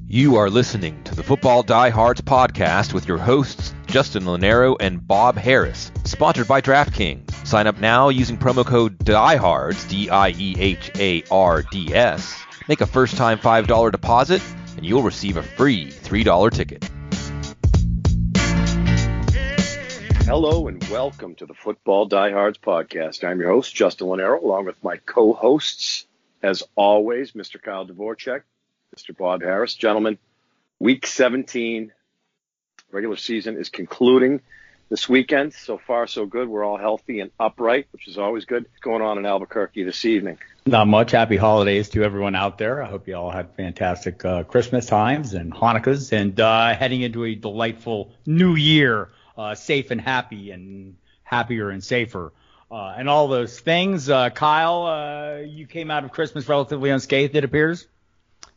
You are listening to the Football Diehards podcast with your hosts, Justin Lonero and Bob Harris, sponsored by DraftKings. Sign up now using promo code DIEHARDS, DIEHARDS. Make a first-time $5 deposit, and you'll receive a free $3 ticket. Hello and welcome to the Football Diehards podcast. I'm your host, Justin Lonero, along with my co-hosts, as always, Mr. Kyle Dvorchak, Mr. Bob Harris. Gentlemen, week 17, regular season is concluding this weekend. So far, so good. We're all healthy and upright, which is always good. What's going on in Albuquerque this evening? Not much. Happy holidays to everyone out there. I hope you all had fantastic Christmas times and Hanukkahs and heading into a delightful new year, safe and happy and happier and safer. And all those things. Kyle, you came out of Christmas relatively unscathed, it appears.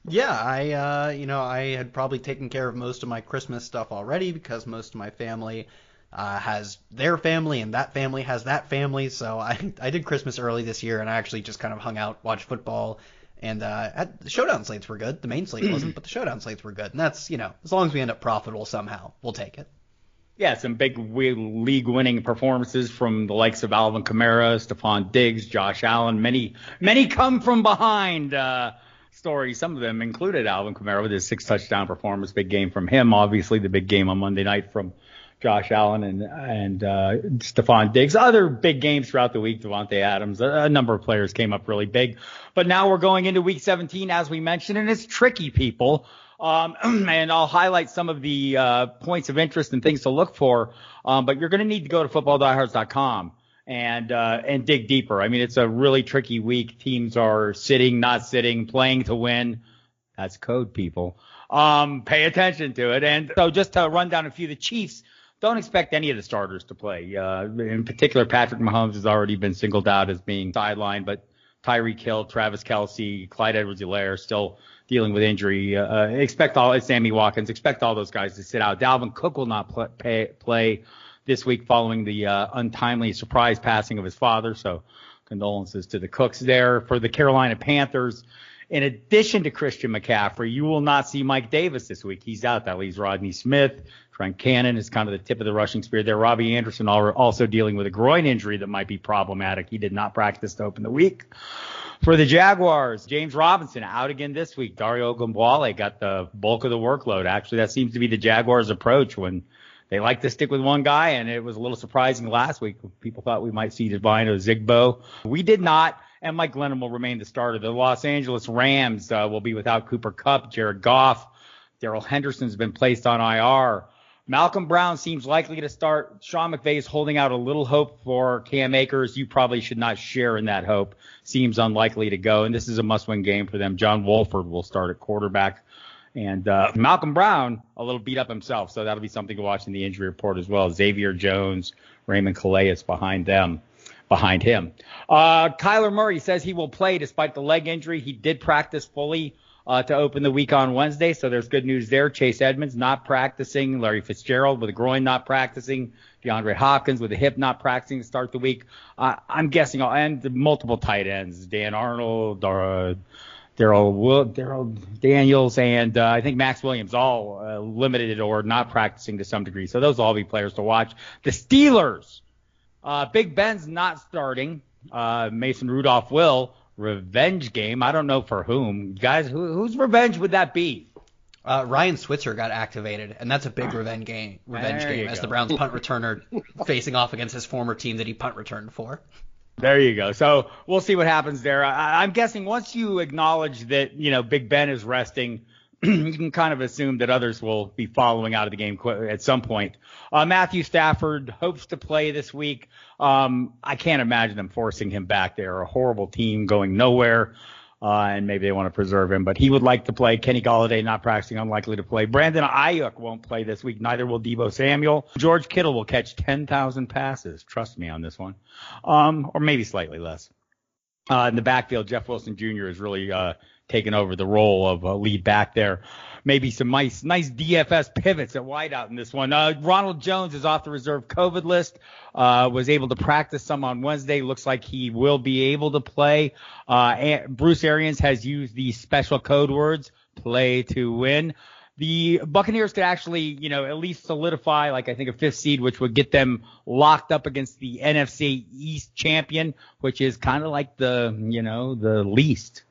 Yeah, I had probably taken care of most of my Christmas stuff already because most of my family has their family and that family has that family. So I did Christmas early this year, and I actually just kind of hung out, watched football, and the showdown slates were good. The main slate wasn't, but the showdown slates were good. And that's, as long as we end up profitable somehow, we'll take it. Yeah, some big league-winning performances from the likes of Alvin Kamara, Stephon Diggs, Josh Allen. Many come from behind stories. Some of them included Alvin Kamara with his 6-touchdown performance. Big game from him. Obviously, the big game on Monday night from Josh Allen and Stephon Diggs. Other big games throughout the week. Devontae Adams. A number of players came up really big. But now we're going into Week 17, as we mentioned, and it's tricky, people. And I'll highlight some of the points of interest and things to look for. But you're going to need to go to footballdiehards.com and dig deeper. I mean, it's a really tricky week. Teams are sitting, not sitting, playing to win. That's code, people. Pay attention to it. And so just to run down a few, the Chiefs don't expect any of the starters to play. In particular, Patrick Mahomes has already been singled out as being sidelined, but Tyreek Hill, Travis Kelce, Clyde Edwards-Helaire still dealing with injury. Sammy Watkins, expect all those guys to sit out. Dalvin Cook will not play this week following the untimely surprise passing of his father. So condolences to the Cooks there. For the Carolina Panthers, in addition to Christian McCaffrey, you will not see Mike Davis this week. He's out. That leaves Rodney Smith. Trent Cannon is kind of the tip of the rushing spear there. Robbie Anderson also dealing with a groin injury that might be problematic. He did not practice to open the week. For the Jaguars, James Robinson out again this week. Dario Ogunbowale got the bulk of the workload. Actually, that seems to be the Jaguars' approach when they like to stick with one guy, and it was a little surprising last week. People thought we might see Divine Ozigbo. We did not, and Mike Glennon will remain the starter. The Los Angeles Rams will be without Cooper Kupp, Jared Goff. Darrell Henderson's been placed on IR. Malcolm Brown seems likely to start. Sean McVay is holding out a little hope for Cam Akers. You probably should not share in that hope. Seems unlikely to go, and this is a must-win game for them. John Wolford will start at quarterback. And Malcolm Brown, a little beat up himself, so that'll be something to watch in the injury report as well. Xavier Jones, Raymond Calais behind him. Kyler Murray says he will play despite the leg injury. He did practice fully to open the week on Wednesday, so there's good news there. Chase Edmonds not practicing. Larry Fitzgerald with a groin not practicing. DeAndre Hopkins with a hip not practicing to start the week. I'm guessing, and multiple tight ends, Dan Arnold, Daryl Daniels, and I think Max Williams, all limited or not practicing to some degree. So those will all be players to watch. The Steelers, Big Ben's not starting. Mason Rudolph will. Revenge game. I don't know for whom. Guys, whose revenge would that be? Ryan Switzer got activated, and that's a big revenge game as the Browns punt returner facing off against his former team that he punt returned for. There you go. So we'll see what happens there. I'm guessing once you acknowledge that, Big Ben is resting, you can kind of assume that others will be following out of the game at some point. Matthew Stafford hopes to play this week. I can't imagine them forcing him back. They're a horrible team going nowhere, and maybe they want to preserve him. But he would like to play. Kenny Golladay not practicing, unlikely to play. Brandon Ayuk won't play this week. Neither will Deebo Samuel. George Kittle will catch 10,000 passes. Trust me on this one, or maybe slightly less. In the backfield, Jeff Wilson Jr. is really taken over the role of lead back there. Maybe some nice DFS pivots at wideout in this one. Ronald Jones is off the reserve COVID list. Was able to practice some on Wednesday. Looks like he will be able to play. Bruce Arians has used the special code words, play to win. The Buccaneers could actually, at least solidify, I think, a 5th seed, which would get them locked up against the NFC East champion, which is kind of like the least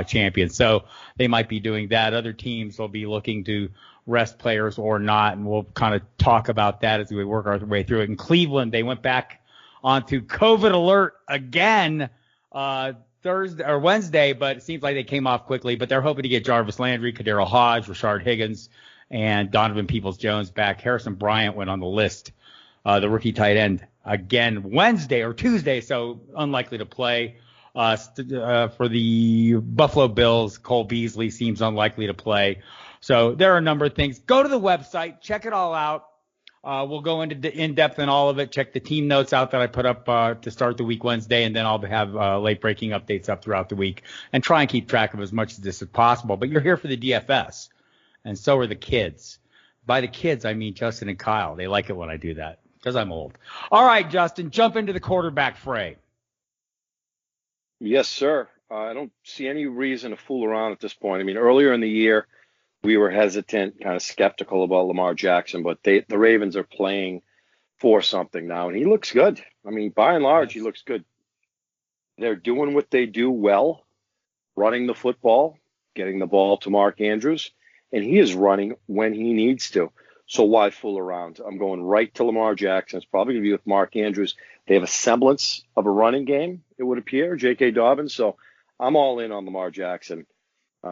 champion. So they might be doing that. Other teams will be looking to rest players or not, and we'll kind of talk about that as we work our way through it. In Cleveland, they went back onto COVID alert again Thursday or Wednesday, but it seems like they came off quickly. But they're hoping to get Jarvis Landry, Kadero Hodge, Rashard Higgins, and Donovan Peoples-Jones back. Harrison Bryant went on the list, the rookie tight end, again Wednesday or Tuesday, so unlikely to play. For the Buffalo Bills, Cole Beasley seems unlikely to play. So there are a number of things. Go to the website, check it all out. We'll go into in-depth in all of it. Check the team notes out that I put up to start the week Wednesday, and then I'll have late-breaking updates up throughout the week and try and keep track of as much of this as possible. But you're here for the DFS, and so are the kids. By the kids, I mean Justin and Kyle. They like it when I do that because I'm old. All right, Justin, jump into the quarterback fray. Yes, sir. I don't see any reason to fool around at this point. I mean, earlier in the year, we were hesitant, kind of skeptical about Lamar Jackson, but the Ravens are playing for something now, and he looks good. I mean, by and large, he looks good. They're doing what they do well, running the football, getting the ball to Mark Andrews, and he is running when he needs to. So why fool around? I'm going right to Lamar Jackson. It's probably going to be with Mark Andrews. They have a semblance of a running game, it would appear, J.K. Dobbins. So I'm all in on Lamar Jackson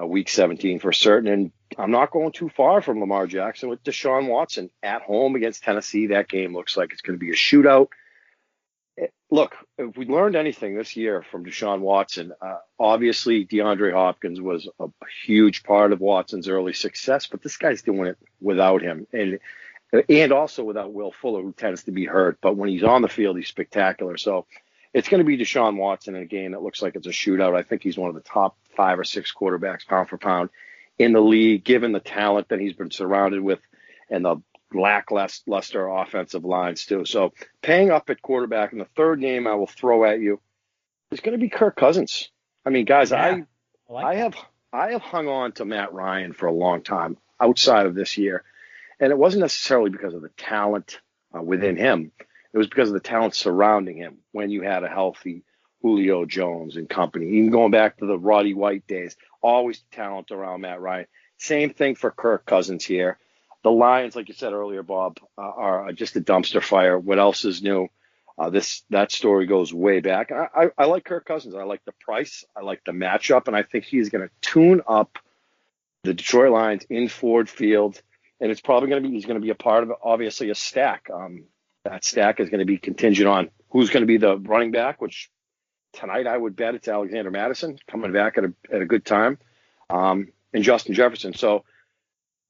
week 17 for certain. And I'm not going too far from Lamar Jackson with Deshaun Watson at home against Tennessee. That game looks like it's going to be a shootout. Look, if we learned anything this year from Deshaun Watson, obviously DeAndre Hopkins was a huge part of Watson's early success, but this guy's doing it without him. And also without Will Fuller, who tends to be hurt. But when he's on the field, he's spectacular. So it's going to be Deshaun Watson in a game that looks like it's a shootout. I think he's one of the top 5 or 6 quarterbacks pound for pound in the league, given the talent that he's been surrounded with and the lackluster offensive lines too. So paying up at quarterback in the third game I will throw at you is going to be Kirk Cousins. I mean, guys, I have hung on to Matt Ryan for a long time outside of this year. And it wasn't necessarily because of the talent within him. It was because of the talent surrounding him when you had a healthy Julio Jones and company. Even going back to the Roddy White days, always talent around Matt Ryan. Same thing for Kirk Cousins here. The Lions, like you said earlier, Bob, are just a dumpster fire. What else is new? That story goes way back. I like Kirk Cousins. I like the price. I like the matchup. And I think he's going to tune up the Detroit Lions in Ford Field. And it's probably he's going to be a part of, obviously, a stack. That stack is going to be contingent on who's going to be the running back, which tonight I would bet it's Alexander Mattison coming back at a good time, and Justin Jefferson.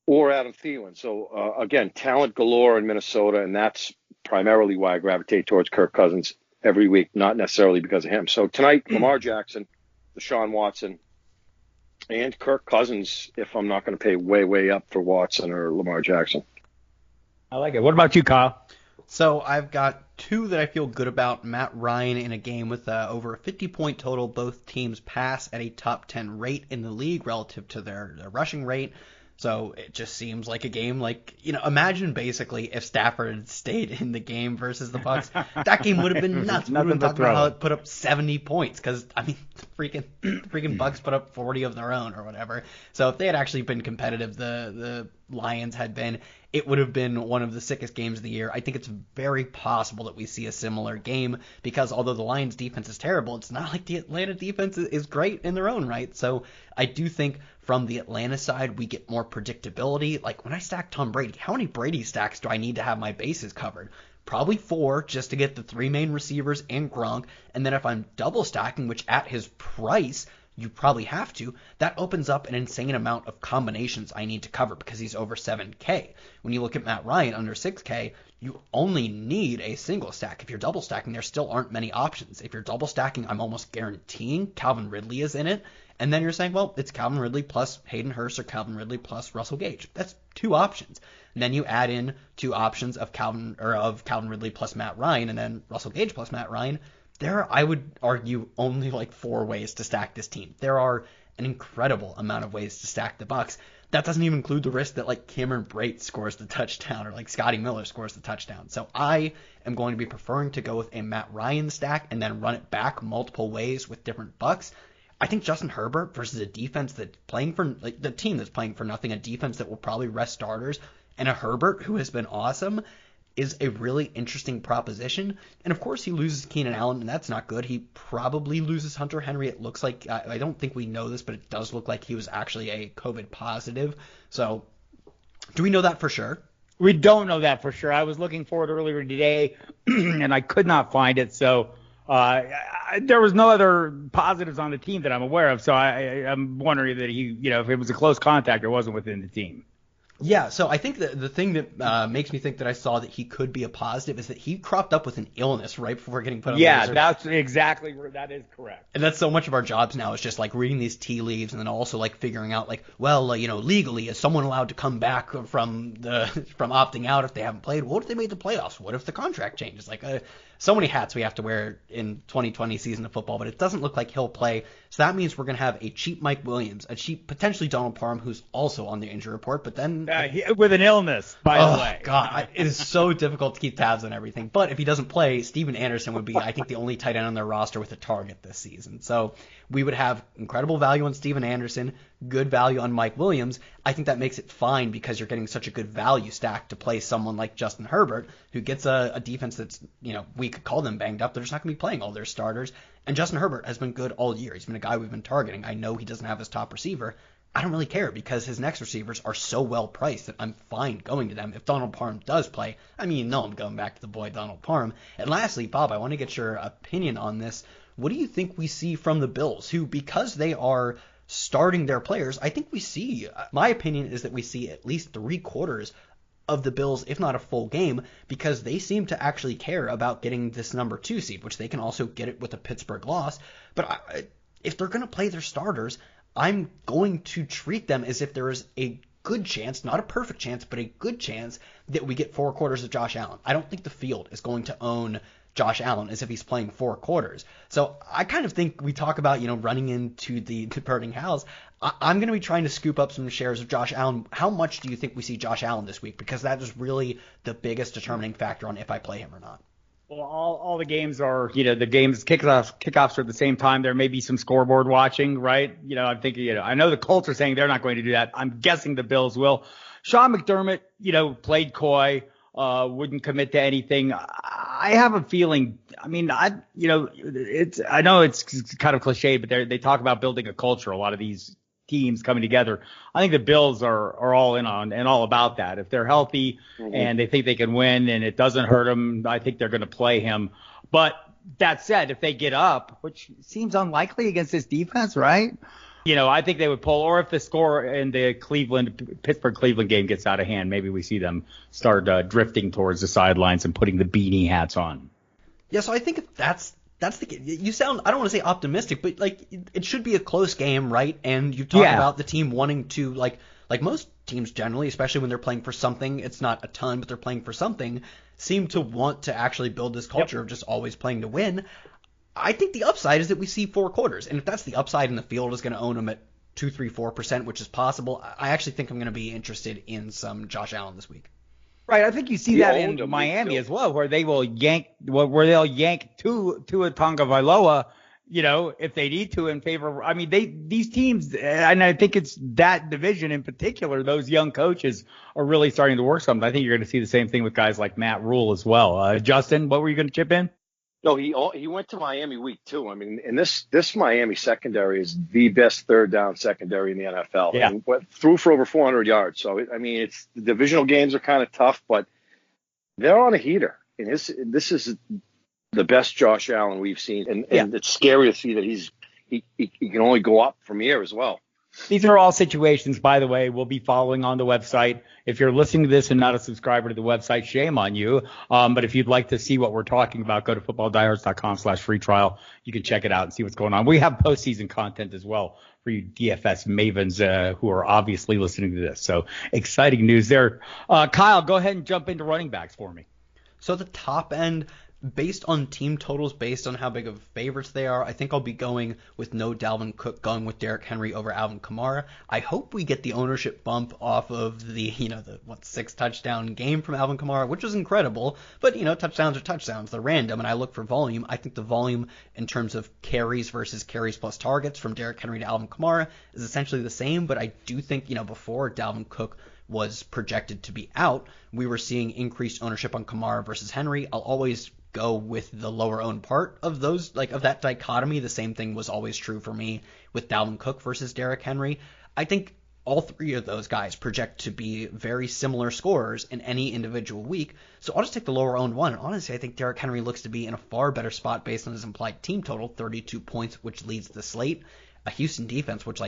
Or Adam Thielen. So, again, talent galore in Minnesota, and that's primarily why I gravitate towards Kirk Cousins every week, not necessarily because of him. So tonight, Lamar Jackson, Deshaun Watson, and Kirk Cousins, if I'm not going to pay way, way up for Watson or Lamar Jackson. I like it. What about you, Kyle? So I've got 2 that I feel good about. Matt Ryan in a game with over a 50-point total. Both teams pass at a top 10 rate in the league relative to their rushing rate. So it just seems like a game imagine basically if Stafford had stayed in the game versus the Bucs. That game would have been nuts. We would have been talking about how it put up 70 points because, freaking Bucs put up 40 of their own or whatever. So if they had actually been competitive, the Lions had been, it would have been one of the sickest games of the year. I think it's very possible that we see a similar game because although the Lions defense is terrible, it's not like the Atlanta defense is great in their own right. So I do think from the Atlanta side, we get more predictability. Like when I stack Tom Brady, how many Brady stacks do I need to have my bases covered? Probably 4 just to get the 3 main receivers and Gronk. And then if I'm double stacking, which at his price, you probably have to, that opens up an insane amount of combinations I need to cover because he's over 7K. When you look at Matt Ryan under 6K, you only need a single stack. If you're double stacking, there still aren't many options. If you're double stacking, I'm almost guaranteeing Calvin Ridley is in it. And then you're saying, well, it's Calvin Ridley plus Hayden Hurst or Calvin Ridley plus Russell Gage. That's 2 options. And then you add in 2 options of Calvin Ridley plus Matt Ryan and then Russell Gage plus Matt Ryan. There are, I would argue, only like 4 ways to stack this team. There are an incredible amount of ways to stack the Bucs. That doesn't even include the risk that like Cameron Brate scores the touchdown or like Scotty Miller scores the touchdown. So I am going to be preferring to go with a Matt Ryan stack and then run it back multiple ways with different Bucs. I think Justin Herbert versus a defense that's playing for like the team that's playing for nothing, a defense that will probably rest starters, and a Herbert who has been awesome is a really interesting proposition. And of course he loses Keenan Allen, and that's not good. He probably loses Hunter Henry. It looks like, I don't think we know this, but it does look like he was actually a COVID positive. So do we know that for sure? We don't know that for sure. I was looking for it earlier today and I could not find it. So there was no other positives on the team that I'm aware of. So I'm wondering that he, if it was a close contact, it wasn't within the team. Yeah, so I think the thing that makes me think that I saw that he could be a positive is that he cropped up with an illness right before getting put on the reserve. Yeah, that's exactly where that is correct. And that's so much of our jobs now is just like reading these tea leaves and then also like figuring out like, well, legally, is someone allowed to come back from opting out if they haven't played? What if they made the playoffs? What if the contract changes? Like so many hats we have to wear in 2020 season of football, but it doesn't look like he'll play. So that means we're going to have a cheap Mike Williams, a cheap potentially Donald Parham, who's also on the injury report, but then with an illness, by the way. God, it is so difficult to keep tabs on everything. But if he doesn't play, Steven Anderson would be, I think, the only tight end on their roster with a target this season. So we would have incredible value on Steven Anderson, good value on Mike Williams. I think that makes it fine because you're getting such a good value stack to play someone like Justin Herbert, who gets a defense that's, we could call them banged up. They're just not going to be playing all their starters. And Justin Herbert has been good all year. He's been a guy we've been targeting. I know he doesn't have his top receiver. I don't really care because his next receivers are so well priced that I'm fine going to them. If Donald Parham does play, I'm going back to the boy Donald Parham. And lastly, Bob, I want to get your opinion on this. What do you think we see from the Bills, who, because they are starting their players, I think we see, my opinion is that we see at least 3/4 of the Bills, if not a full game, because they seem to actually care about getting this number 2 seed, which they can also get it with a Pittsburgh loss. But if they're going to play their starters, I'm going to treat them as if there is a good chance, not a perfect chance, but a good chance that we get 4 quarters of Josh Allen. I don't think the field is going to own Josh Allen as if he's playing 4 quarters. So I kind of think we talk about, running into the burning house. I'm going to be trying to scoop up some shares of Josh Allen. How much do you think we see Josh Allen this week? Because that is really the biggest determining factor on if I play him or not. Well, all the games are, the games kickoffs are at the same time. There may be some scoreboard watching, right? I'm thinking, I know the Colts are saying they're not going to do that. I'm guessing the Bills will. Sean McDermott, played coy, wouldn't commit to anything. I have a feeling. I know it's kind of cliche, but they talk about building a culture. A lot of these teams coming together. I think the Bills are all in on and all about that. If they're healthy and they think they can win and it doesn't hurt them, I think they're going to play him. But that said, if they get up, which seems unlikely against this defense, right? I think they would pull. Or if the score in the Pittsburgh-Cleveland game gets out of hand, maybe we see them start drifting towards the sidelines and putting the beanie hats on. Yeah, so I think if that's you sound, I don't want to say optimistic, but like it should be a close game, right? And you talk about the team wanting to, like most teams generally, especially when they're playing for something, it's not a ton, but they're playing for something, seem to want to actually build this culture of just always playing to win. I think the upside is that we see 4 quarters. And if that's the upside and the field is going to own them at 2, 3, 4%, which is possible, I actually think I'm going to be interested in some Josh Allen this week. Right, I think you see that in Miami as well, where they'll yank Tua Tagovailoa, if they need to in favor. These teams, and I think it's that division in particular, those young coaches are really starting to work something. I think you're going to see the same thing with guys like Matt Rule as well. Justin, what were you going to chip in? No, he went to Miami week 2. And this Miami secondary is the best third down secondary in the NFL. Yeah. And threw for over 400 yards. So, it's the divisional games are kind of tough, but they're on a heater. And this is the best Josh Allen we've seen. And it's scary to see that he can only go up from here as well. These are all situations, by the way, we'll be following on the website. If you're listening to this and not a subscriber to the website, shame on you. But if you'd like to see what we're talking about, go to footballdiehards.com/free trial. You can check it out and see what's going on. We have postseason content as well for you DFS mavens who are obviously listening to this. So exciting news there. Kyle, go ahead and jump into running backs for me. So the top end, based on team totals, based on how big of favorites they are, I think I'll be going with no Dalvin Cook, going with Derrick Henry over Alvin Kamara. I hope we get the ownership bump off of the 6 touchdown game from Alvin Kamara, which was incredible. But, touchdowns are touchdowns. They're random, and I look for volume. I think the volume in terms of carries versus carries plus targets from Derrick Henry to Alvin Kamara is essentially the same. But I do think, before Dalvin Cook was projected to be out, we were seeing increased ownership on Kamara versus Henry. I'll always go with the lower owned part of those, of that dichotomy. The same thing was always true for me with Dalvin Cook versus Derrick Henry. I think all three of those guys project to be very similar scorers in any individual week. So I'll just take the lower owned one. And honestly, I think Derrick Henry looks to be in a far better spot based on his implied team total, 32 points, which leads the slate. A Houston defense, which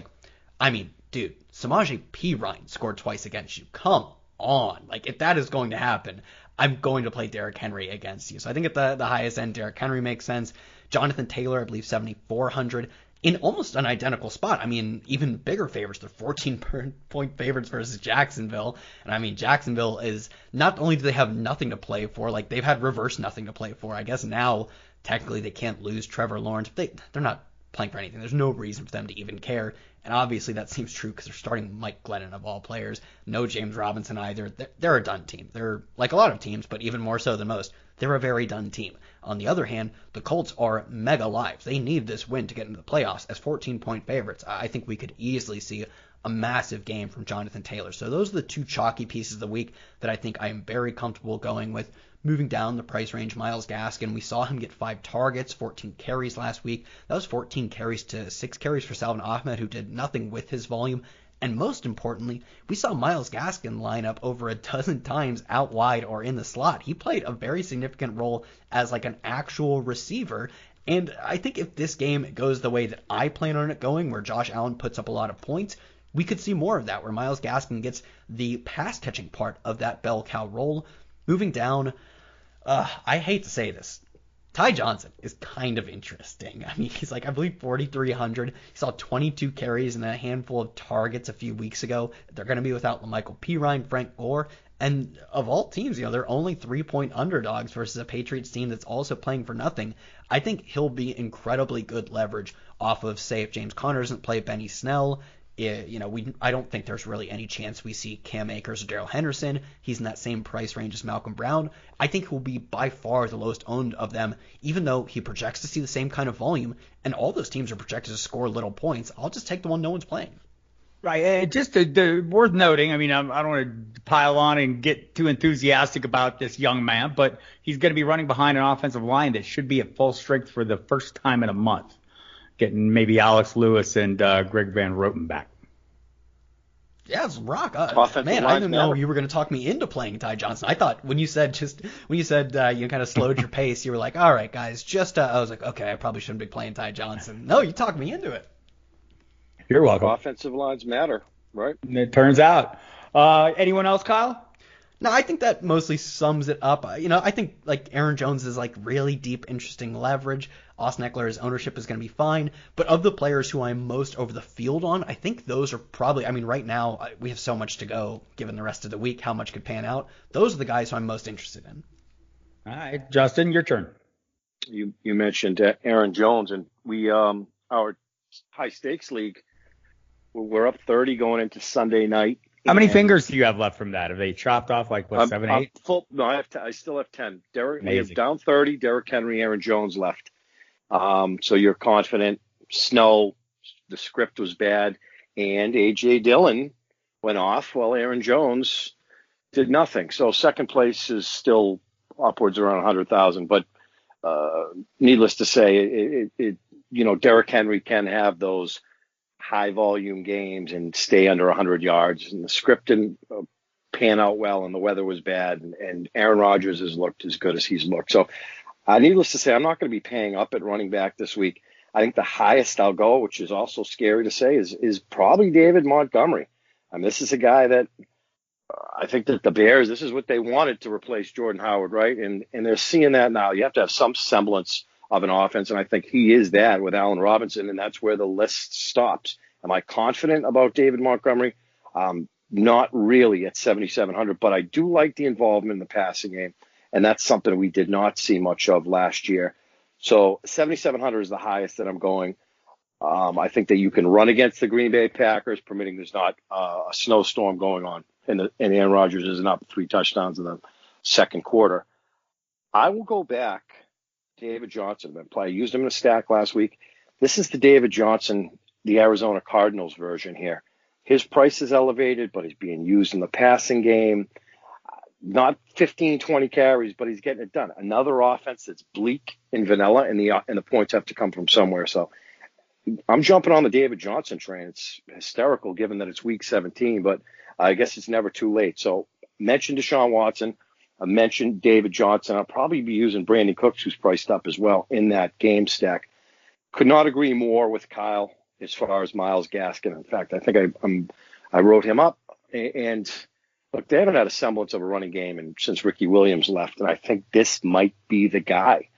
dude, Samaje Perine scored twice against you. Come on. If that is going to happen, I'm going to play Derrick Henry against you. So I think at the highest end, Derrick Henry makes sense. Jonathan Taylor, I believe 7,400 in almost an identical spot. Even bigger favorites. They're 14-point favorites versus Jacksonville. And Jacksonville is, not only do they have nothing to play for, they've had reverse nothing to play for. I guess now technically they can't lose Trevor Lawrence, but they're not playing for anything. There's no reason for them to even care. And obviously that seems true because they're starting Mike Glennon of all players. No James Robinson either. They're a done team. They're like a lot of teams, but even more so than most. They're a very done team. On the other hand, the Colts are mega live. They need this win to get into the playoffs. As 14-point favorites, I think we could easily see a massive game from Jonathan Taylor. So those are the two chalky pieces of the week that I think I am very comfortable going with. Moving down the price range, Myles Gaskin, we saw him get 5 targets, 14 carries last week. That was 14 carries to 6 carries for Salvon Ahmed, who did nothing with his volume. And most importantly, we saw Myles Gaskin line up over a dozen times out wide or in the slot. He played a very significant role as an actual receiver. And I think if this game goes the way that I plan on it going, where Josh Allen puts up a lot of points, we could see more of that, where Myles Gaskin gets the pass-catching part of that bell cow role. Moving down, I hate to say this, Ty Johnson is kind of interesting. He's I believe 4,300. He saw 22 carries and a handful of targets a few weeks ago. They're going to be without La'Mical Pirine, Frank Gore, and of all teams, they're only 3-point underdogs versus a Patriots team that's also playing for nothing. I think he'll be incredibly good leverage off of, say, if James Conner doesn't play, Benny Snell. I don't think there's really any chance we see Cam Akers or Darrell Henderson. He's in that same price range as Malcolm Brown. I think he'll be by far the lowest owned of them, even though he projects to see the same kind of volume, and all those teams are projected to score little points. I'll just take the one no one's playing. Right. Just worth noting, I don't want to pile on and get too enthusiastic about this young man, but he's going to be running behind an offensive line that should be at full strength for the first time in a month, getting maybe Alex Lewis and Greg Van Roten back. Yeah, it's rock. Man, I didn't know you were going to talk me into playing Ty Johnson. I thought when you said you kind of slowed your pace, you were like, all right, guys, I was like, okay, I probably shouldn't be playing Ty Johnson. No, you talked me into it. You're welcome. Offensive lines matter, right? It turns out. Anyone else, Kyle? No, I think that mostly sums it up. I think Aaron Jones is really deep, interesting leverage. Austin Eckler's ownership is going to be fine. But of the players who I'm most over the field on, I think those are probably, right now we have so much to go given the rest of the week, how much could pan out. Those are the guys who I'm most interested in. All right, Justin, your turn. You mentioned Aaron Jones, and we our high stakes league, we're up 30 going into Sunday night. How many fingers do you have left from that? Have they chopped off 7, 8? Full, no, I still have 10. We have down 30. Derrick Henry, Aaron Jones left. So you're confident. Snow, the script was bad, and A.J. Dillon went off while Aaron Jones did nothing. So second place is still upwards around 100,000. But needless to say, Derrick Henry can have those high volume games and stay under 100 yards, and the script didn't pan out well, and the weather was bad, and Aaron Rodgers has looked as good as he's looked. So needless to say, I'm not going to be paying up at running back this week. I think the highest I'll go, which is also scary to say, is probably David Montgomery. I mean, this is a guy that I think that the Bears, this is what they wanted to replace Jordan Howard, right? And they're seeing that now. You have to have some semblance of an offense, and I think he is that with Allen Robinson, and that's where the list stops. Am I confident about David Montgomery? Not really at 7,700, but I do like the involvement in the passing game, and that's something we did not see much of last year. So 7,700 is the highest that I'm going. I think that you can run against the Green Bay Packers, permitting there's not a snowstorm going on, and Aaron Rodgers isn't up 3 touchdowns in the second quarter. I will go back. David Johnson. I used him in a stack last week. This is the David Johnson, the Arizona Cardinals version here. His price is elevated, but he's being used in the passing game. Not 15, 20 carries, but he's getting it done. Another offense that's bleak and vanilla, and the points have to come from somewhere. So I'm jumping on the David Johnson train. It's hysterical given that it's week 17, but I guess it's never too late. So mentioned Deshaun Watson. I mentioned David Johnson. I'll probably be using Brandon Cooks, who's priced up as well in that game stack. Could not agree more with Kyle as far as Myles Gaskin. In fact, I think I wrote him up. And look, they haven't had a semblance of a running game since Ricky Williams left, and I think this might be the guy.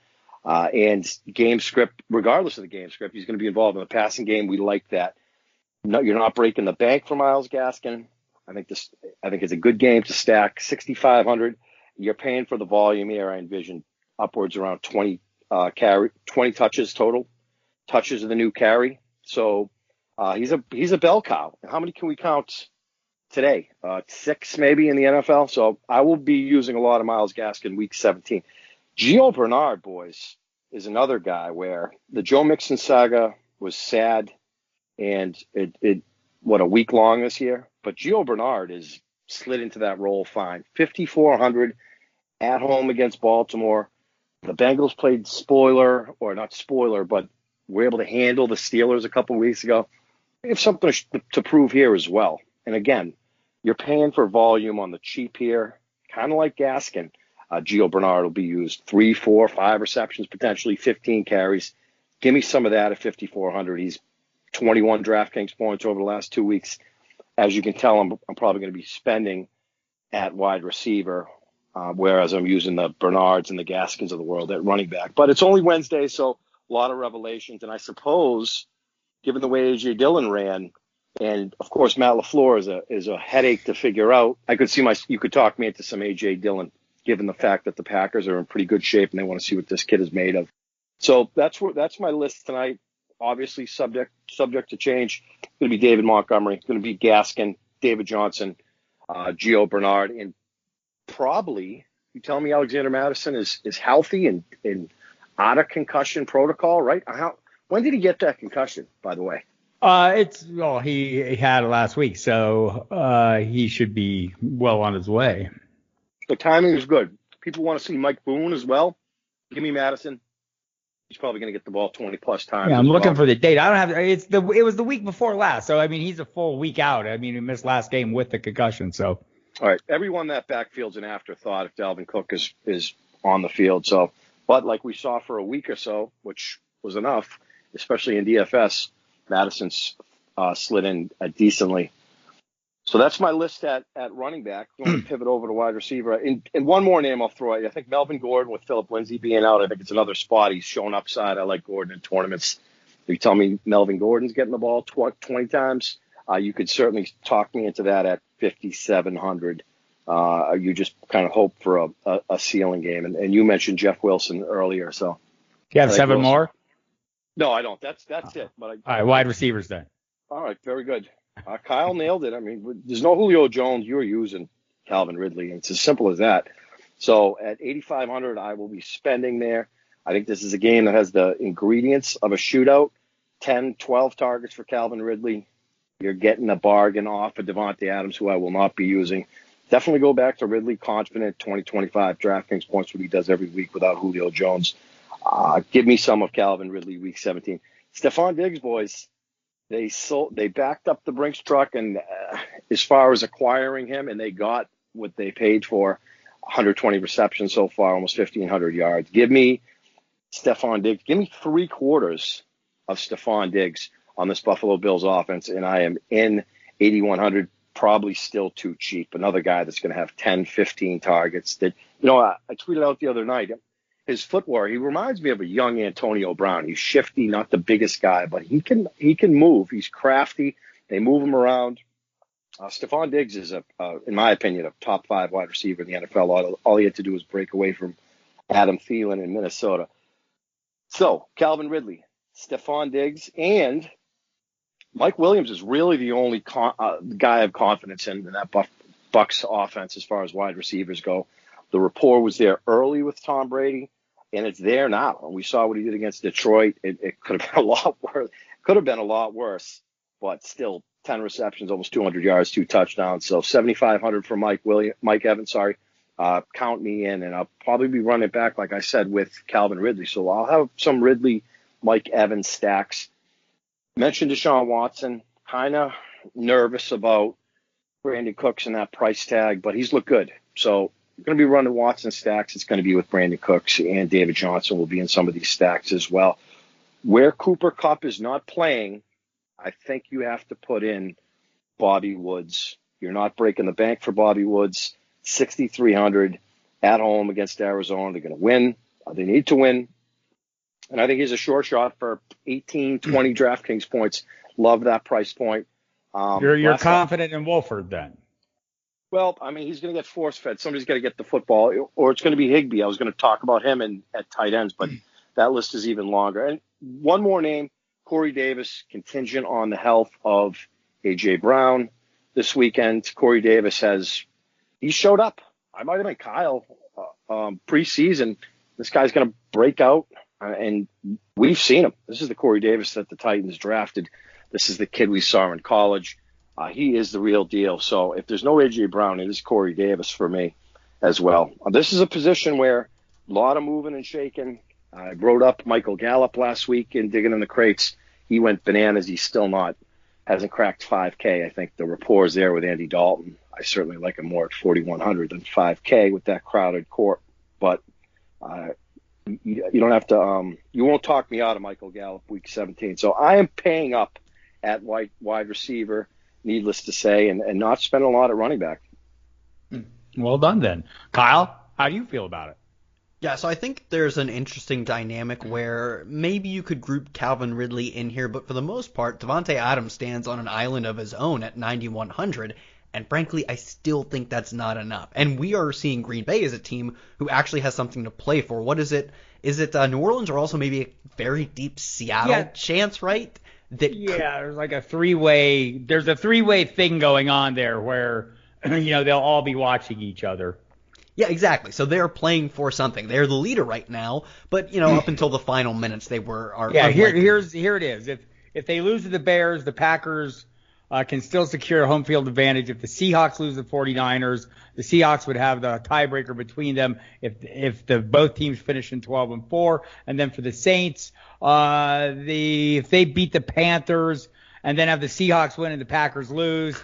And game script, regardless of the game script, he's going to be involved in the passing game. We like that. No, you're not breaking the bank for Myles Gaskin. I think it's a good game to stack. 6,500. You're paying for the volume here. I envision upwards around 20 touches total. Touches of the new carry. So he's a bell cow. How many can we count today? 6 maybe in the NFL. So I will be using a lot of Myles Gaskin week 17. Gio Bernard, boys, is another guy where the Joe Mixon saga was sad, and it a week long this year. But Gio Bernard is slid into that role fine. 5,400 at home against Baltimore. The Bengals played not spoiler, but were able to handle the Steelers a couple weeks ago. We have something to prove here as well. And again, you're paying for volume on the cheap here, kind of like Gaskin. Gio Bernard will be used 3, 4, 5 receptions, potentially 15 carries. Give me some of that at 5,400. He's 21 DraftKings points over the last 2 weeks. As you can tell, I'm probably going to be spending at wide receiver, whereas I'm using the Bernards and the Gaskins of the world at running back. But it's only Wednesday, so a lot of revelations. And I suppose, given the way A.J. Dillon ran, and of course Matt LaFleur is a headache to figure out, I could see you could talk me into some A.J. Dillon, given the fact that the Packers are in pretty good shape and they want to see what this kid is made of. So that's my list tonight. Obviously subject to change. It's going to be David Montgomery. It's going to be Gaskin, David Johnson, Gio Bernard, and probably, you tell me Alexander Madison is healthy and out of concussion protocol, right? When did he get that concussion, by the way? He had it last week, so he should be well on his way. The timing is good. People want to see Mike Boone as well. Give me Madison. He's probably going to get the ball 20 plus times. Yeah, I'm looking for the date. I don't have it was the week before last, so I mean he's a full week out. I mean he missed last game with the concussion, so. All right, everyone that backfield's an afterthought if Dalvin Cook is on the field. So, but like we saw for a week or so, which was enough, especially in DFS, Madison's slid in decently. So that's my list at running back. I'm going to pivot over to wide receiver. And one more name I'll throw at you. I think Melvin Gordon, with Phillip Lindsay being out, I think it's another spot. He's shown upside. I like Gordon in tournaments. If you tell me Melvin Gordon's getting the ball 20 times, you could certainly talk me into that at 5,700. You just kind of hope for a ceiling game. And you mentioned Jeff Wilson earlier. So do you have 7 more? No, I don't. That's it. But all right, wide receivers then. All right, very good. Kyle nailed it. I mean, there's no Julio Jones. You're using Calvin Ridley, and it's as simple as that. So at 8,500, I will be spending there. I think this is a game that has the ingredients of a shootout. 10, 12 targets for Calvin Ridley. You're getting a bargain off of Devontae Adams, who I will not be using. Definitely go back to Ridley, confident 20-25 DraftKings points, what he does every week without Julio Jones. Give me some of Calvin Ridley week 17. Stephon Diggs, boys. They backed up the Brinks truck, and as far as acquiring him, and they got what they paid for, 120 receptions so far, almost 1,500 yards. Give me Stephon Diggs. Give me 3 quarters of Stephon Diggs on this Buffalo Bills offense, and I am in 8,100. Probably still too cheap. Another guy that's going to have 10, 15 targets. That, I tweeted out the other night. His footwork, he reminds me of a young Antonio Brown. He's shifty, not the biggest guy, but he can move. He's crafty. They move him around. Stephon Diggs is, in my opinion, a top 5 wide receiver in the NFL. All he had to do was break away from Adam Thielen in Minnesota. So, Calvin Ridley, Stephon Diggs, and Mike Williams is really the only guy I have confidence in that Bucs offense as far as wide receivers go. The rapport was there early with Tom Brady, and it's there now. And we saw what he did against Detroit. It could have been a lot worse. Could have been a lot worse, but still 10 receptions, almost 200 yards, 2 touchdowns. So 7,500 for Mike Evans. Count me in, and I'll probably be running back, like I said, with Calvin Ridley. So I'll have some Ridley, Mike Evans stacks. Mentioned Deshaun Watson, kind of nervous about Brandon Cooks and that price tag, but he's looked good. So I'm going to be running Watson stacks. It's going to be with Brandon Cooks, and David Johnson will be in some of these stacks as well. Where Cooper Kupp is not playing, I think you have to put in Bobby Woods. You're not breaking the bank for Bobby Woods. 6,300 at home against Arizona. They're going to win. They need to win. And I think he's a short shot for 18, 20 DraftKings points. Love that price point. You're confident in Wolford then? Well, I mean, he's going to get force-fed. Somebody's got to get the football, or it's going to be Higbee. I was going to talk about him at tight ends, but that list is even longer. And one more name, Corey Davis, contingent on the health of A.J. Brown this weekend. Corey Davis he showed up. I might have been Kyle preseason. This guy's going to break out. And we've seen him. This is the Corey Davis that the Titans drafted. This is the kid we saw in college. He is the real deal. So if there's no A.J. Brown, it is Corey Davis for me as well. This is a position where a lot of moving and shaking. I wrote up Michael Gallup last week in Digging in the Crates. He went bananas. He's still hasn't cracked 5K. I think the rapport is there with Andy Dalton. I certainly like him more at 4,100 than 5K with that crowded court. But you don't have to you won't talk me out of Michael Gallup week 17. So I am paying up at wide receiver, needless to say, and not spending a lot at running back. Well done then. Kyle, how do you feel about it? Yeah, so I think there's an interesting dynamic where maybe you could group Calvin Ridley in here, but for the most part, Davante Adams stands on an island of his own at 9,100. And frankly, I still think that's not enough. And we are seeing Green Bay as a team who actually has something to play for. What is it? Is it New Orleans or also maybe a very deep Seattle chance, right? There's like a three-way. There's a three-way thing going on there where they'll all be watching each other. Yeah, exactly. So they're playing for something. They're the leader right now, but up until the final minutes, they were. Here it is. If they lose to the Bears, the Packers can still secure home field advantage. If the Seahawks lose the 49ers, the Seahawks would have the tiebreaker between them if both teams finish in 12-4. And then for the Saints, if they beat the Panthers and then have the Seahawks win and the Packers lose,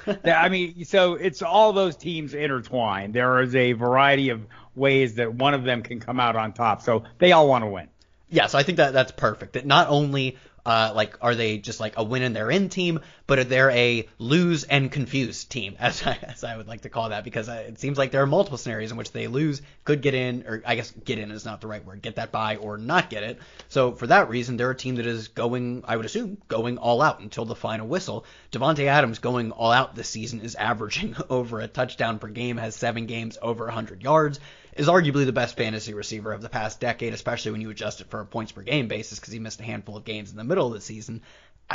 so it's all those teams intertwined. There is a variety of ways that one of them can come out on top. So they all want to win. Yeah, so I think that's perfect. That not only are they just like a win and they're in team, but they're a lose and confuse team, as I would like to call that, because it seems like there are multiple scenarios in which they lose, could get in, or I guess get in is not the right word, get that bye or not get it. So for that reason, they're a team that is going, I would assume, going all out until the final whistle. Davante Adams going all out this season is averaging over a touchdown per game, has 7 games over 100 yards. Is arguably the best fantasy receiver of the past decade, especially when you adjust it for a points per game basis because he missed a handful of games in the middle of the season.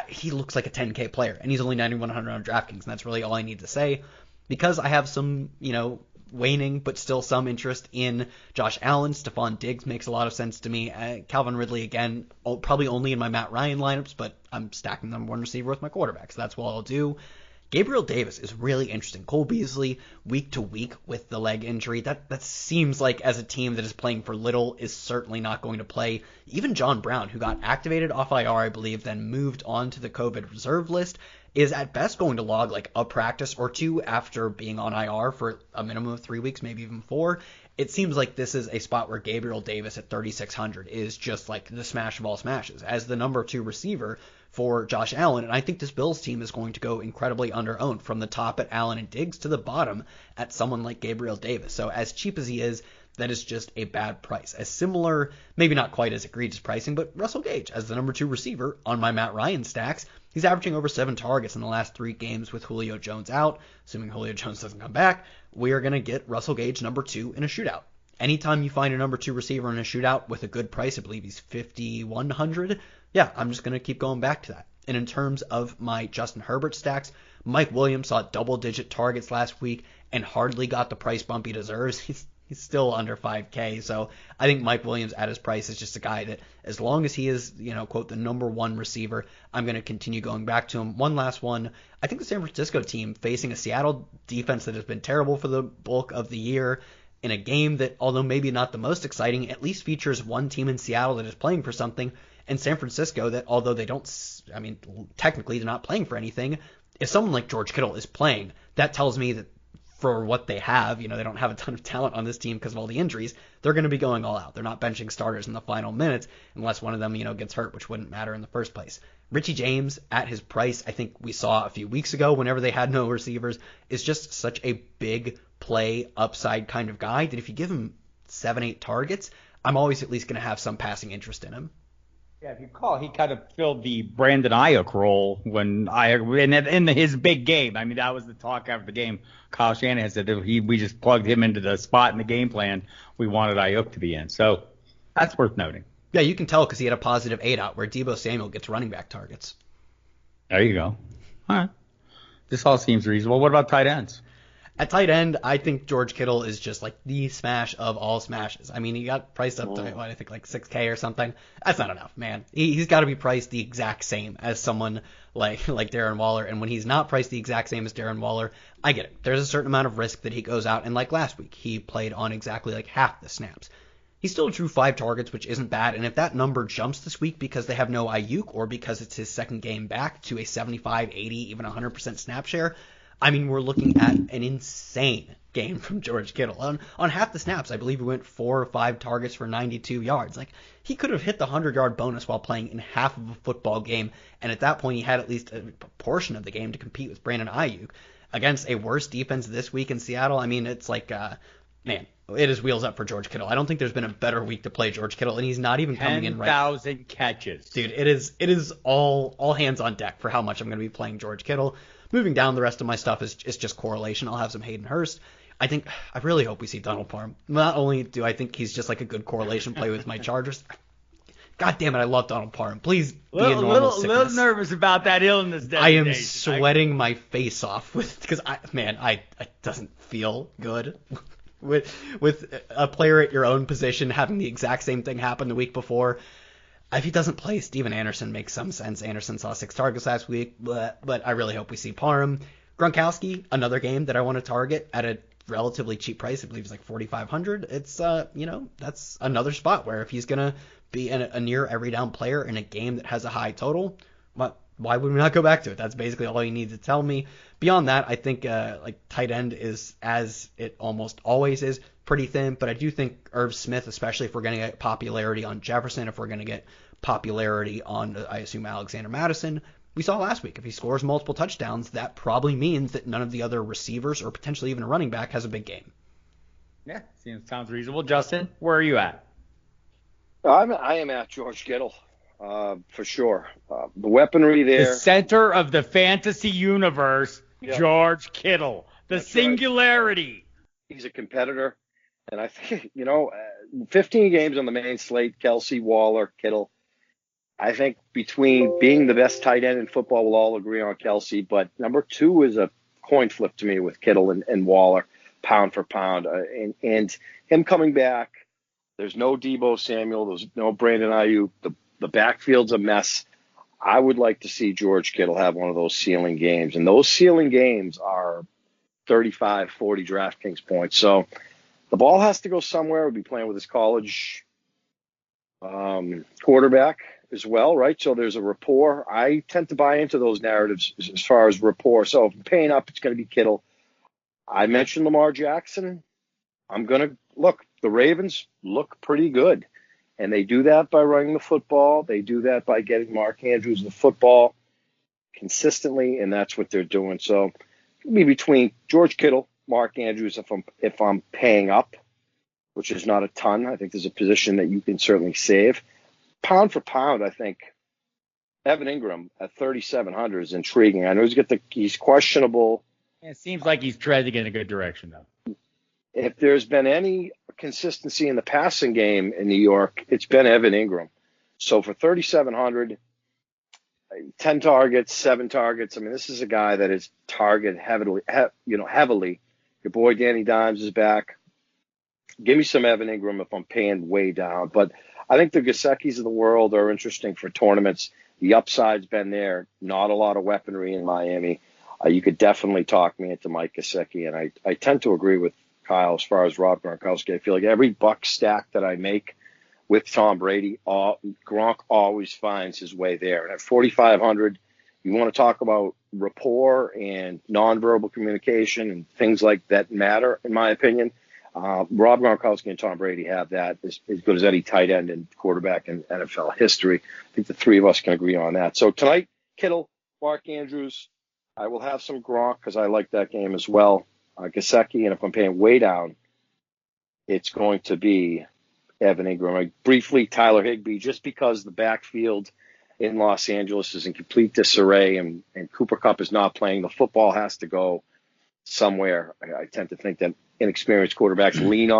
He looks like a 10K player, and he's only 9,100 on DraftKings, and that's really all I need to say. Because I have some, waning but still some interest in Josh Allen, Stephon Diggs makes a lot of sense to me. Calvin Ridley, again, probably only in my Matt Ryan lineups, but I'm stacking number one receiver with my quarterback, so that's what I'll do. Gabriel Davis is really interesting. Cole Beasley, week to week with the leg injury, that seems like as a team that is playing for little is certainly not going to play. Even John Brown, who got activated off IR, I believe, then moved on to the COVID reserve list, is at best going to log like a practice or two after being on IR for a minimum of 3 weeks, maybe even 4. It seems like this is a spot where Gabriel Davis at 3,600 is just like the smash of all smashes as the number 2 receiver for Josh Allen. And I think this Bills team is going to go incredibly under-owned from the top at Allen and Diggs to the bottom at someone like Gabriel Davis. So as cheap as he is, that is just a bad price. As similar, maybe not quite as egregious pricing, but Russell Gage as the number 2 receiver on my Matt Ryan stacks. He's averaging over 7 targets in the last 3 games with Julio Jones out. Assuming Julio Jones doesn't come back, we are going to get Russell Gage number 2 in a shootout. Anytime you find a number 2 receiver in a shootout with a good price, I believe he's 5,100. Yeah, I'm just going to keep going back to that. And in terms of my Justin Herbert stacks, Mike Williams saw double-digit targets last week and hardly got the price bump he deserves. He's still under 5K, so I think Mike Williams at his price is just a guy that as long as he is, quote, the number 1 receiver, I'm going to continue going back to him. One last one. I think the San Francisco team facing a Seattle defense that has been terrible for the bulk of the year in a game that, although maybe not the most exciting, at least features one team in Seattle that is playing for something, and San Francisco that, although they don't, technically they're not playing for anything, if someone like George Kittle is playing, that tells me that for what they have, they don't have a ton of talent on this team because of all the injuries. They're going to be going all out. They're not benching starters in the final minutes unless one of them, gets hurt, which wouldn't matter in the first place. Richie James at his price, I think we saw a few weeks ago whenever they had no receivers, is just such a big play upside kind of guy that if you give him 7-8 targets, I'm always at least going to have some passing interest in him. Yeah, if you recall, he kind of filled the Brandon Ayuk role in his big game. I mean, that was the talk after the game. Kyle Shanahan said that we just plugged him into the spot in the game plan we wanted Ayuk to be in. So that's worth noting. Yeah, you can tell because he had a positive 8 out where Deebo Samuel gets running back targets. There you go. All right. This all seems reasonable. What about tight ends? At tight end, I think George Kittle is just like the smash of all smashes. I mean, he got priced up to, I think, like 6K or something. That's not enough, man. He's got to be priced the exact same as someone like Darren Waller. And when he's not priced the exact same as Darren Waller, I get it. There's a certain amount of risk that he goes out. And like last week, he played on exactly like half the snaps. He still drew 5 targets, which isn't bad. And if that number jumps this week because they have no Ayuk or because it's his second game back to a 75, 80, even 100% snap share, I mean, we're looking at an insane game from George Kittle. On half the snaps, I believe he went 4 or 5 targets for 92 yards. Like, he could have hit the 100-yard bonus while playing in half of a football game, and at that point he had at least a portion of the game to compete with Brandon Ayuk. Against a worse defense this week in Seattle, I mean, it's like, man, it is wheels up for George Kittle. I don't think there's been a better week to play George Kittle, and he's not even coming in right. 10,000 catches. Dude, it is all hands on deck for how much I'm going to be playing George Kittle. Moving down, the rest of my stuff is just correlation. I'll have some Hayden Hurst. I really hope we see Donald Parham. Not only do I think he's just like a good correlation play with my Chargers, God damn it, I love Donald Parham. Please be a normal sickness. Little nervous about that illness. I am sweating my face off because it doesn't feel good with a player at your own position having the exact same thing happen the week before. If he doesn't play, Steven Anderson makes some sense. Anderson saw 6 targets last week, but I really hope we see Parham. Gronkowski, another game that I want to target at a relatively cheap price. I believe it's like 4,500. It's that's another spot where if he's gonna be a near every down player in a game that has a high total, why would we not go back to it? That's basically all you need to tell me. Beyond that, I think like tight end is, as it almost always is, pretty thin, but I do think Irv Smith, especially if we're going to get popularity on Jefferson, if we're going to get popularity on, I assume, Alexander Madison, we saw last week, if he scores multiple touchdowns, that probably means that none of the other receivers or potentially even a running back has a big game. Yeah, sounds reasonable. Justin, where are you at? I am at George Kittle, for sure. The weaponry there. The center of the fantasy universe, yeah. George Kittle. That's singularity. Right. He's a competitor. And I think, 15 games on the main slate, Kelsey, Waller, Kittle. I think between being the best tight end in football, we'll all agree on Kelsey. But number 2 is a coin flip to me with Kittle and Waller, pound for pound. And him coming back, there's no Deebo Samuel. There's no Brandon Ayuk. The backfield's a mess. I would like to see George Kittle have one of those ceiling games. And those ceiling games are 35, 40 DraftKings points. So the ball has to go somewhere. We'll be playing with his college quarterback. as well, right? So there's a rapport. I tend to buy into those narratives as far as rapport. So if I'm paying up, it's going to be Kittle. I mentioned Lamar Jackson. I'm going to look. The Ravens look pretty good, and they do that by running the football. They do that by getting Mark Andrews the football consistently, and that's what they're doing. So maybe between George Kittle, Mark Andrews, if I'm paying up, which is not a ton. I think there's a position that you can certainly save. Pound for pound, I think Evan Ingram at 3,700 is intriguing. I know he's questionable. It seems like he's treading in a good direction, though. If there's been any consistency in the passing game in New York, it's been Evan Ingram. So for 3,700, 10 targets, 7 targets. I mean, this is a guy that is targeted heavily. Your boy Danny Dimes is back. Give me some Evan Ingram if I'm paying way down. But I think the Gesicki's of the world are interesting for tournaments. The upside's been there. Not a lot of weaponry in Miami. You could definitely talk me into Mike Gesicki, and I tend to agree with Kyle as far as Rob Gronkowski. I feel like every buck stack that I make with Tom Brady, Gronk always finds his way there. And at 4,500, you want to talk about rapport and nonverbal communication and things like that matter, in my opinion. Rob Gronkowski and Tom Brady have that as good as any tight end and quarterback in NFL history. I think the three of us can agree on that. So tonight, Kittle, Mark Andrews. I will have some Gronk because I like that game as well. Gesicki, and if I'm paying way down, it's going to be Evan Ingram. Briefly, Tyler Higbee, just because the backfield in Los Angeles is in complete disarray and Cooper Kupp is not playing. The football has to go somewhere. I tend to think that inexperienced quarterbacks lean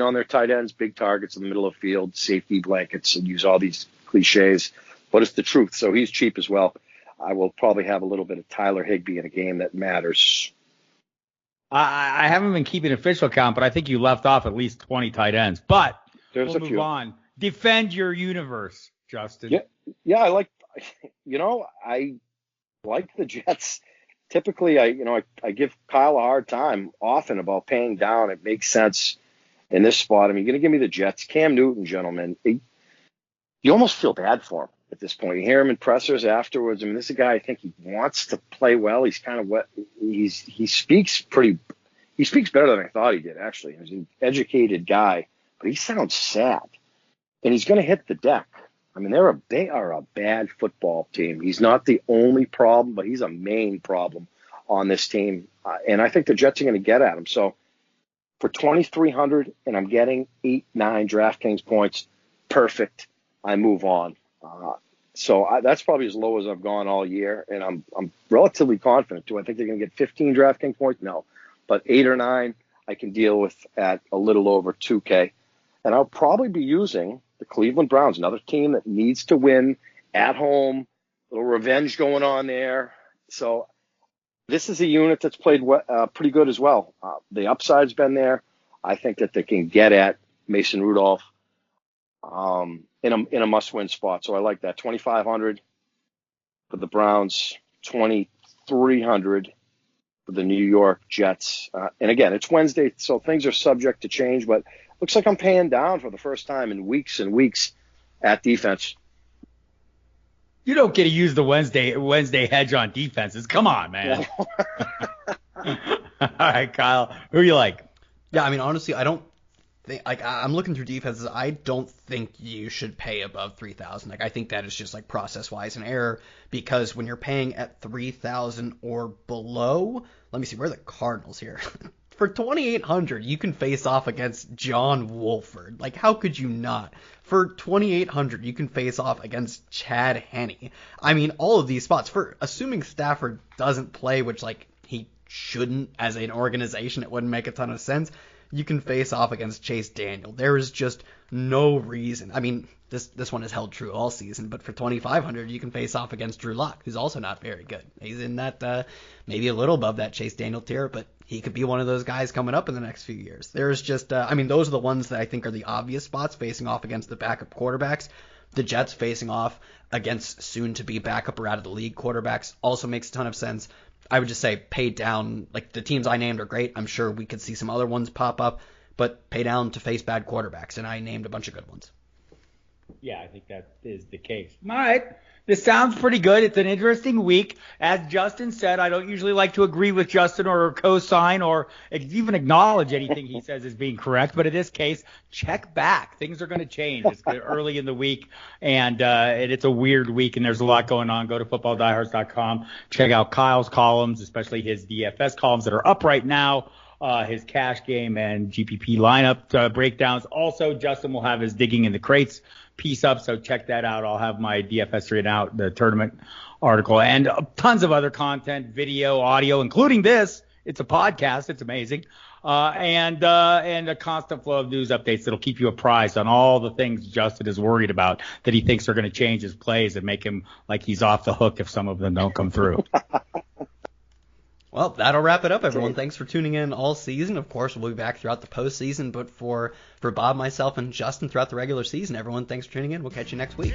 on their tight ends, big targets in the middle of the field, safety blankets, and use all these cliches, but it's the truth. So he's cheap as well. I will probably have a little bit of Tyler Higbee in a game that matters. I haven't been keeping official count, but I think you left off at least 20 tight ends. But we'll move on. Defend your universe, Justin. Yeah, I like the Jets. Typically, I give Kyle a hard time often about paying down. It makes sense in this spot. I mean, you're going to give me the Jets. Cam Newton, gentlemen, you almost feel bad for him at this point. You hear him in pressers afterwards. I mean, this is a guy I think he wants to play well. He's kind of what he speaks better than I thought he did, actually. He's an educated guy, but he sounds sad. And he's going to hit the deck. I mean, they are a bad football team. He's not the only problem, but he's a main problem on this team. And I think the Jets are going to get at him. So for 2,300 and I'm getting 8-9 DraftKings points, perfect. I move on. So that's probably as low as I've gone all year, and I'm relatively confident. Do I think they're going to get 15 DraftKings points? No. But 8 or 9 I can deal with at a little over 2K. And I'll probably be using the Cleveland Browns, another team that needs to win at home, a little revenge going on there. So this is a unit that's played pretty good as well. The upside's been there. I think that they can get at Mason Rudolph in a must-win spot. So I like that. 2,500 for the Browns, 2,300 for the New York Jets. And again, it's Wednesday, so things are subject to change, but looks like I'm paying down for the first time in weeks and weeks at defense. You don't get to use the Wednesday hedge on defenses. Come on, man. All right, Kyle, who you like? Yeah, I mean, honestly, I don't think, I'm looking through defenses. I don't think you should pay above 3,000. I think that is just process-wise an error, because when you're paying at 3,000 or below, let me see, where are the Cardinals here? For 2,800, you can face off against John Wolford. How could you not? For 2,800, you can face off against Chad Henne. I mean, all of these spots, for assuming Stafford doesn't play, which, he shouldn't as an organization, it wouldn't make a ton of sense, you can face off against Chase Daniel. There is just no reason. I mean, this one has held true all season, but for 2,500, you can face off against Drew Lock, who's also not very good. He's in that maybe a little above that Chase Daniel tier, but he could be one of those guys coming up in the next few years. There's just, those are the ones that I think are the obvious spots, facing off against the backup quarterbacks. The Jets facing off against soon-to-be backup or out-of-the-league quarterbacks also makes a ton of sense. I would just say pay down. The teams I named are great. I'm sure we could see some other ones pop up, but pay down to face bad quarterbacks, and I named a bunch of good ones. Yeah, I think that is the case. All right. This sounds pretty good. It's an interesting week. As Justin said, I don't usually like to agree with Justin or co-sign or even acknowledge anything he says as being correct. But in this case, check back. Things are going to change. It's early in the week, and it's a weird week, and there's a lot going on. Go to footballdiehards.com. Check out Kyle's columns, especially his DFS columns that are up right now. His cash game and GPP lineup breakdowns. Also, Justin will have his digging in the crates piece up, so check that out. I'll have my DFS written out, the tournament article, and tons of other content, video, audio, including this. It's a podcast. It's amazing. And a constant flow of news updates that'll keep you apprised on all the things Justin is worried about that he thinks are going to change his plays and make him like he's off the hook if some of them don't come through. Well, that'll wrap it up, everyone. Thanks for tuning in all season. Of course, we'll be back throughout the postseason, but for Bob, myself, and Justin throughout the regular season, everyone, thanks for tuning in. We'll catch you next week.